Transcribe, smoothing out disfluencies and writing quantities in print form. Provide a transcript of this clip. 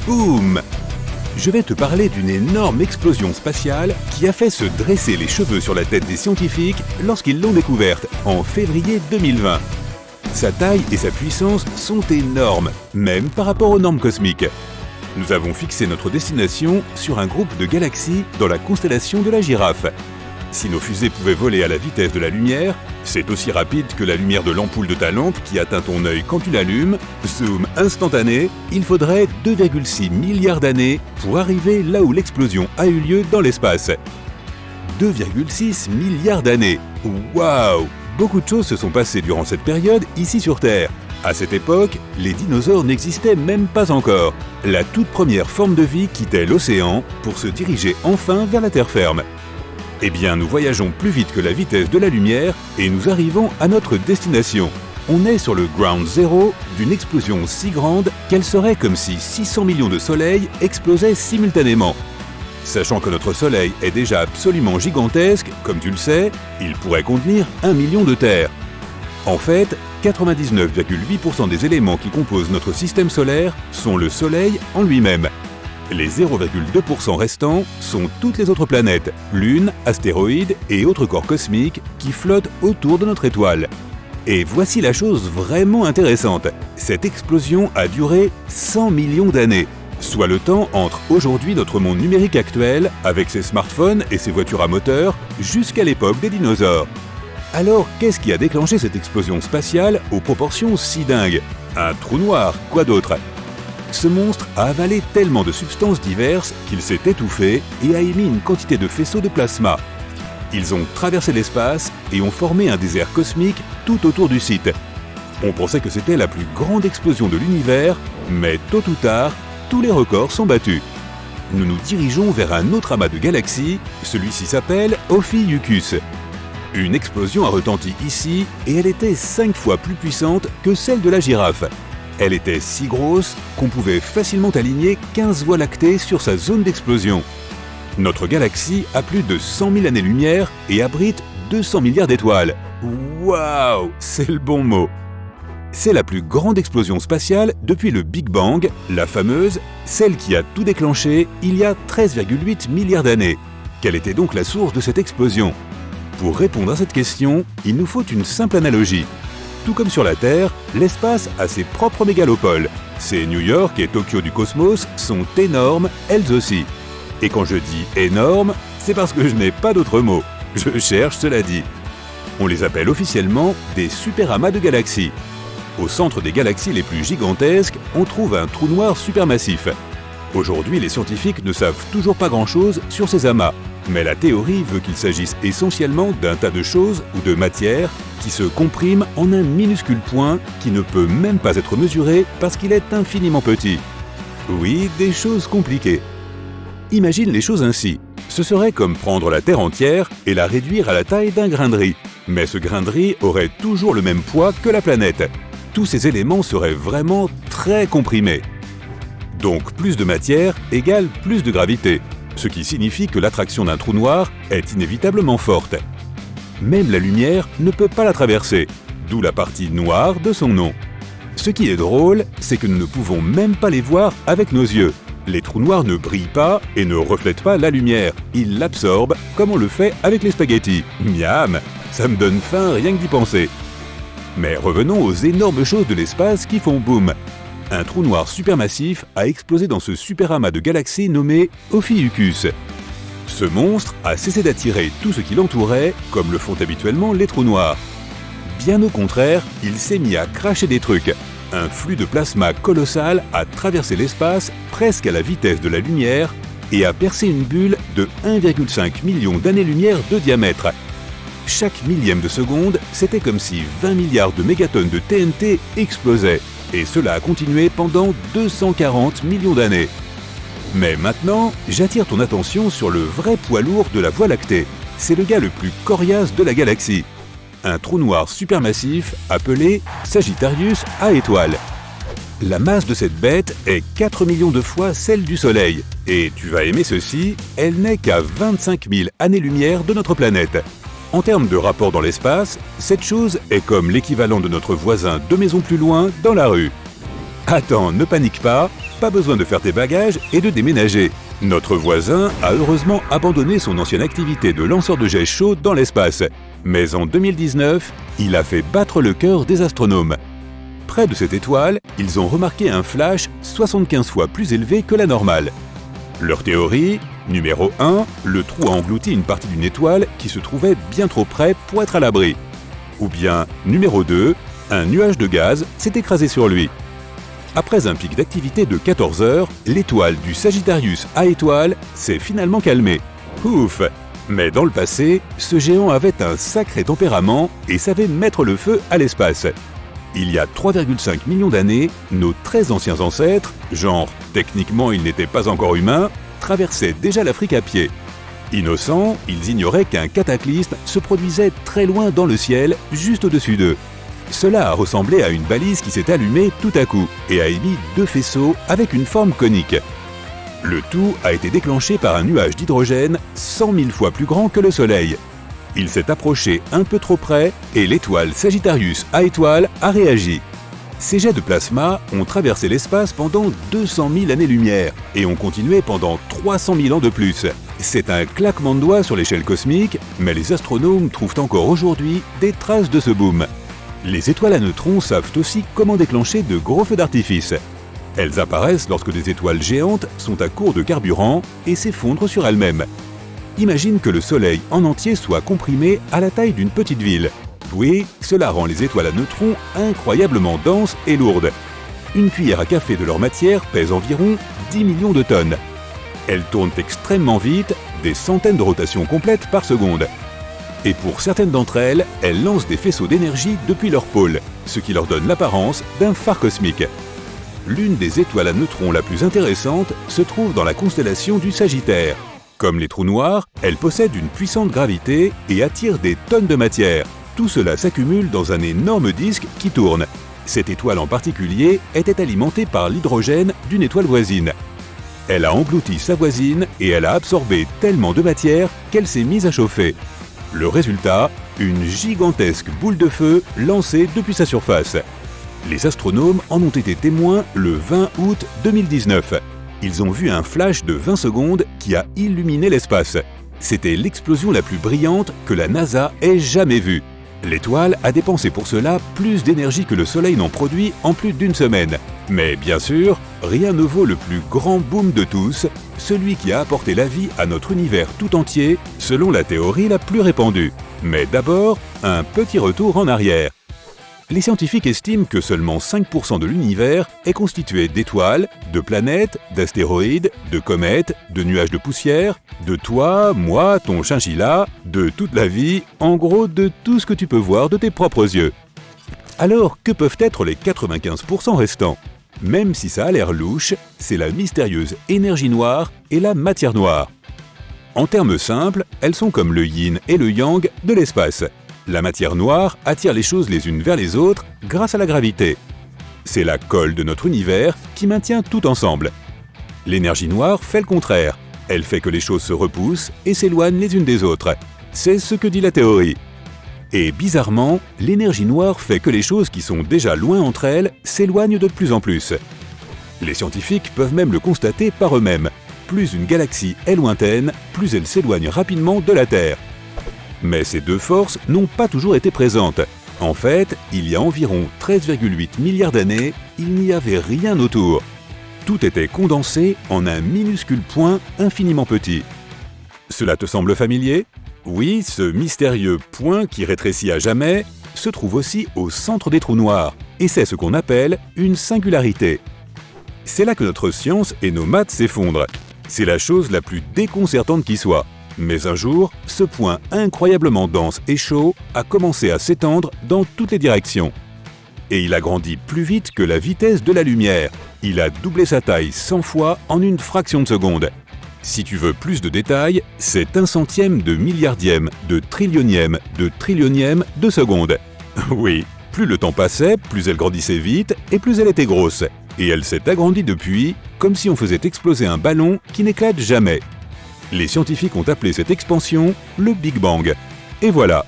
boum! Je vais te parler d'une énorme explosion spatiale qui a fait se dresser les cheveux sur la tête des scientifiques lorsqu'ils l'ont découverte en février 2020. Sa taille et sa puissance sont énormes, même par rapport aux normes cosmiques. Nous avons fixé notre destination sur un groupe de galaxies dans la constellation de la Girafe. Si nos fusées pouvaient voler à la vitesse de la lumière, c'est aussi rapide que la lumière de l'ampoule de ta lampe qui atteint ton œil quand tu l'allumes, zoom instantané, il faudrait 2,6 milliards d'années pour arriver là où l'explosion a eu lieu dans l'espace. 2,6 milliards d'années. Waouh! Beaucoup de choses se sont passées durant cette période ici sur Terre. À cette époque, les dinosaures n'existaient même pas encore. La toute première forme de vie quittait l'océan pour se diriger enfin vers la terre ferme. Eh bien, nous voyageons plus vite que la vitesse de la lumière et nous arrivons à notre destination. On est sur le ground zero d'une explosion si grande qu'elle serait comme si 600 millions de soleils explosaient simultanément. Sachant que notre Soleil est déjà absolument gigantesque, comme tu le sais, il pourrait contenir 1 million de terres. En fait, 99,8% des éléments qui composent notre système solaire sont le Soleil en lui-même. Les 0,2% restants sont toutes les autres planètes, lunes, astéroïdes et autres corps cosmiques qui flottent autour de notre étoile. Et voici la chose vraiment intéressante. Cette explosion a duré 100 millions d'années, soit le temps entre aujourd'hui notre monde numérique actuel, avec ses smartphones et ses voitures à moteur, jusqu'à l'époque des dinosaures. Alors, qu'est-ce qui a déclenché cette explosion spatiale aux proportions si dingues? Un trou noir, quoi d'autre? Ce monstre a avalé tellement de substances diverses qu'il s'est étouffé et a émis une quantité de faisceaux de plasma. Ils ont traversé l'espace et ont formé un désert cosmique tout autour du site. On pensait que c'était la plus grande explosion de l'univers, mais tôt ou tard, tous les records sont battus. Nous nous dirigeons vers un autre amas de galaxies, celui-ci s'appelle Ophiuchus. Une explosion a retenti ici et elle était 5 fois plus puissante que celle de la Girafe. Elle était si grosse qu'on pouvait facilement aligner 15 voies lactées sur sa zone d'explosion. Notre galaxie a plus de 100 000 années-lumière et abrite 200 milliards d'étoiles. Waouh, c'est le bon mot! C'est la plus grande explosion spatiale depuis le Big Bang, la fameuse, celle qui a tout déclenché il y a 13,8 milliards d'années. Quelle était donc la source de cette explosion? Pour répondre à cette question, il nous faut une simple analogie. Tout comme sur la Terre, l'espace a ses propres mégalopoles. Ces New York et Tokyo du cosmos sont énormes, elles aussi. Et quand je dis énormes, c'est parce que je n'ai pas d'autre mot. Je cherche, cela dit. On les appelle officiellement des superamas de galaxies. Au centre des galaxies les plus gigantesques, on trouve un trou noir supermassif. Aujourd'hui, les scientifiques ne savent toujours pas grand-chose sur ces amas. Mais la théorie veut qu'il s'agisse essentiellement d'un tas de choses ou de matières qui se compriment en un minuscule point qui ne peut même pas être mesuré parce qu'il est infiniment petit. Oui, des choses compliquées. Imagine les choses ainsi. Ce serait comme prendre la Terre entière et la réduire à la taille d'un grain de riz. Mais ce grain de riz aurait toujours le même poids que la planète. Tous ces éléments seraient vraiment très comprimés. Donc plus de matière égale plus de gravité. Ce qui signifie que l'attraction d'un trou noir est inévitablement forte. Même la lumière ne peut pas la traverser, d'où la partie noire de son nom. Ce qui est drôle, c'est que nous ne pouvons même pas les voir avec nos yeux. Les trous noirs ne brillent pas et ne reflètent pas la lumière, ils l'absorbent comme on le fait avec les spaghettis. Miam, ça me donne faim rien que d'y penser. Mais revenons aux énormes choses de l'espace qui font boum. Un trou noir supermassif a explosé dans ce superamas de galaxies nommé Ophiuchus. Ce monstre a cessé d'attirer tout ce qui l'entourait, comme le font habituellement les trous noirs. Bien au contraire, il s'est mis à cracher des trucs. Un flux de plasma colossal a traversé l'espace presque à la vitesse de la lumière et a percé une bulle de 1,5 million d'années-lumière de diamètre. Chaque millième de seconde, c'était comme si 20 milliards de mégatonnes de TNT explosaient. Et cela a continué pendant 240 millions d'années. Mais maintenant, j'attire ton attention sur le vrai poids lourd de la Voie lactée. C'est le gars le plus coriace de la galaxie. Un trou noir supermassif appelé Sagittarius A étoile. La masse de cette bête est 4 millions de fois celle du Soleil. Et tu vas aimer ceci, elle n'est qu'à 25 000 années-lumière de notre planète. En termes de rapport dans l'espace, cette chose est comme l'équivalent de notre voisin 2 maisons plus loin dans la rue. Attends, ne panique pas, pas besoin de faire tes bagages et de déménager. Notre voisin a heureusement abandonné son ancienne activité de lanceur de jets chauds dans l'espace. Mais en 2019, il a fait battre le cœur des astronomes. Près de cette étoile, ils ont remarqué un flash 75 fois plus élevé que la normale. Leur théorie, numéro 1, le trou a englouti une partie d'une étoile qui se trouvait bien trop près pour être à l'abri. Ou bien, numéro 2, un nuage de gaz s'est écrasé sur lui. Après un pic d'activité de 14 heures, l'étoile du Sagittarius A étoile s'est finalement calmée. Ouf! Mais dans le passé, ce géant avait un sacré tempérament et savait mettre le feu à l'espace. Il y a 3,5 millions d'années, nos très anciens ancêtres, genre techniquement ils n'étaient pas encore humains, traversaient déjà l'Afrique à pied. Innocents, ils ignoraient qu'un cataclysme se produisait très loin dans le ciel, juste au-dessus d'eux. Cela a ressemblé à une balise qui s'est allumée tout à coup et a émis 2 faisceaux avec une forme conique. Le tout a été déclenché par un nuage d'hydrogène 100 000 fois plus grand que le Soleil. Il s'est approché un peu trop près et l'étoile Sagittarius A étoile a réagi. Ces jets de plasma ont traversé l'espace pendant 200 000 années-lumière et ont continué pendant 300 000 ans de plus. C'est un claquement de doigts sur l'échelle cosmique, mais les astronomes trouvent encore aujourd'hui des traces de ce boom. Les étoiles à neutrons savent aussi comment déclencher de gros feux d'artifice. Elles apparaissent lorsque des étoiles géantes sont à court de carburant et s'effondrent sur elles-mêmes. Imagine que le Soleil en entier soit comprimé à la taille d'une petite ville. Oui, cela rend les étoiles à neutrons incroyablement denses et lourdes. Une cuillère à café de leur matière pèse environ 10 millions de tonnes. Elles tournent extrêmement vite, des centaines de rotations complètes par seconde. Et pour certaines d'entre elles, elles lancent des faisceaux d'énergie depuis leur pôle, ce qui leur donne l'apparence d'un phare cosmique. L'une des étoiles à neutrons la plus intéressante se trouve dans la constellation du Sagittaire. Comme les trous noirs, elle possède une puissante gravité et attire des tonnes de matière. Tout cela s'accumule dans un énorme disque qui tourne. Cette étoile en particulier était alimentée par l'hydrogène d'une étoile voisine. Elle a englouti sa voisine et elle a absorbé tellement de matière qu'elle s'est mise à chauffer. Le résultat, une gigantesque boule de feu lancée depuis sa surface. Les astronomes en ont été témoins le 20 août 2019. Ils ont vu un flash de 20 secondes qui a illuminé l'espace. C'était l'explosion la plus brillante que la NASA ait jamais vue. L'étoile a dépensé pour cela plus d'énergie que le Soleil n'en produit en plus d'une semaine. Mais bien sûr, rien ne vaut le plus grand boom de tous, celui qui a apporté la vie à notre univers tout entier, selon la théorie la plus répandue. Mais d'abord, un petit retour en arrière. Les scientifiques estiment que seulement 5% de l'univers est constitué d'étoiles, de planètes, d'astéroïdes, de comètes, de nuages de poussière, de toi, moi, ton chinchilla, de toute la vie, en gros de tout ce que tu peux voir de tes propres yeux. Alors, que peuvent être les 95% restants? Même si ça a l'air louche, c'est la mystérieuse énergie noire et la matière noire. En termes simples, elles sont comme le yin et le yang de l'espace. La matière noire attire les choses les unes vers les autres grâce à la gravité. C'est la colle de notre univers qui maintient tout ensemble. L'énergie noire fait le contraire. Elle fait que les choses se repoussent et s'éloignent les unes des autres. C'est ce que dit la théorie. Et bizarrement, l'énergie noire fait que les choses qui sont déjà loin entre elles s'éloignent de plus en plus. Les scientifiques peuvent même le constater par eux-mêmes. Plus une galaxie est lointaine, plus elle s'éloigne rapidement de la Terre. Mais ces deux forces n'ont pas toujours été présentes. En fait, il y a environ 13,8 milliards d'années, il n'y avait rien autour. Tout était condensé en un minuscule point infiniment petit. Cela te semble familier? Oui, ce mystérieux point qui rétrécit à jamais se trouve aussi au centre des trous noirs, et c'est ce qu'on appelle une singularité. C'est là que notre science et nos maths s'effondrent. C'est la chose la plus déconcertante qui soit. Mais un jour, ce point incroyablement dense et chaud a commencé à s'étendre dans toutes les directions. Et il a grandi plus vite que la vitesse de la lumière. Il a doublé sa taille 100 fois en une fraction de seconde. Si tu veux plus de détails, c'est 1/100 de milliardième, de trillionième de seconde. Oui, plus le temps passait, plus elle grandissait vite et plus elle était grosse. Et elle s'est agrandie depuis, comme si on faisait exploser un ballon qui n'éclate jamais. Les scientifiques ont appelé cette expansion le Big Bang. Et voilà,